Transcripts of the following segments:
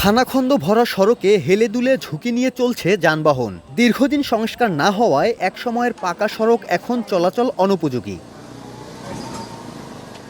খানাখন্দ ভরা সড়কে হেলে দুলে ঝুঁকি নিয়ে চলছে যানবাহন। দীর্ঘদিন সংস্কার না হওয়ায় একসময়ের পাকা সড়ক এখন চলাচল অনুপযোগী।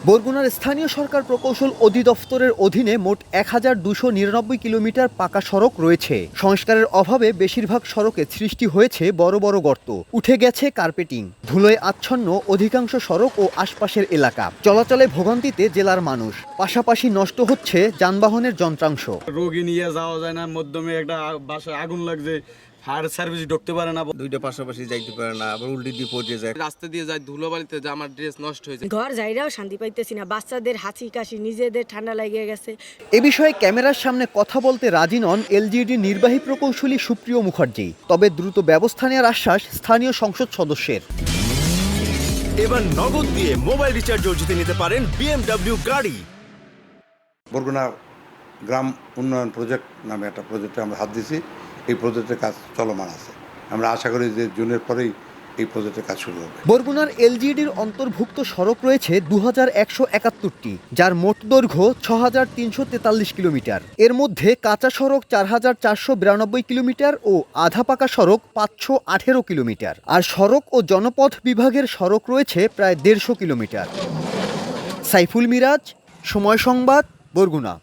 বরগুনার স্থানীয় সরকার প্রকৌশল অধিদফতরের অধীনে মোট ১,২৯৯ কিলোমিটার পাকা সড়ক রয়েছে। সংস্কারের অভাবে বেশিরভাগ সড়কে সৃষ্টি হয়েছে বড় বড় গর্ত, উঠে গেছে কার্পেটিং, ধুলোয় আচ্ছন্ন অধিকাংশ সড়ক ও আশপাশের এলাকা। চলাচলে ভোগান্তিতে জেলার মানুষ, পাশাপাশি নষ্ট হচ্ছে যানবাহনের যন্ত্রাংশ। রোগী নিয়ে যাওয়া যায় না, মধ্যমে একটা বাসায় আগুন লাগছে, ফায়ার সার্ভিস ঢুকতে পারে না, দুইটা পাশাপাশি যাইতে পারে না, আবার উল্টি দিয়ে পড়ে যায়, রাস্তা দিয়ে যায় ধুলোবালিতে, যে আমার ড্রেস নষ্ট হয়েছে। ঘর যাইরাও শান্তি পাইতেছি না, বাচ্চাদের হাঁচি কাশি, নিজেদের ঠান্ডা লেগে গেছে। এ বিষয়ে ক্যামেরার সামনে কথা বলতে রাজি নন এলজিইডি নির্বাহী প্রকৌশলী সুপ্রিয় মুখার্জি। তবে দ্রুত ব্যবস্থা নেওয়ার আশ্বাস স্থানীয় সংসদ সদস্যের। এবার নগদ দিয়ে মোবাইল রিচার্জও জিতে নিতে পারেন BMW গাড়ি। বরগুনা গ্রাম উন্নয়ন প্রজেক্ট নামে একটা প্রজেক্টে আমরা হাত দিয়েছি। এই প্রজেক্টের কাজ চলমান আছে। আমরা আশা করি যে জুনের পরেই এই প্রজেক্টের কাজ শুরু হবে। বরগুনার এলজিইডির অন্তর্ভুক্ত সড়ক রয়েছে ২,১৭১, যার মোট দৈর্ঘ্য ৬,৩৪৩ কিলোমিটার। এর মধ্যে কাঁচা সড়ক ৪,৪৯২ কিলোমিটার ও আধা পাকা সড়ক ৫১৮ কিলোমিটার। আর সড়ক ও জনপথ বিভাগের সড়ক রয়েছে প্রায় ১৫০ কিলোমিটার। সাইফুল মিরাজ, সময় সংবাদ, বরগুনা।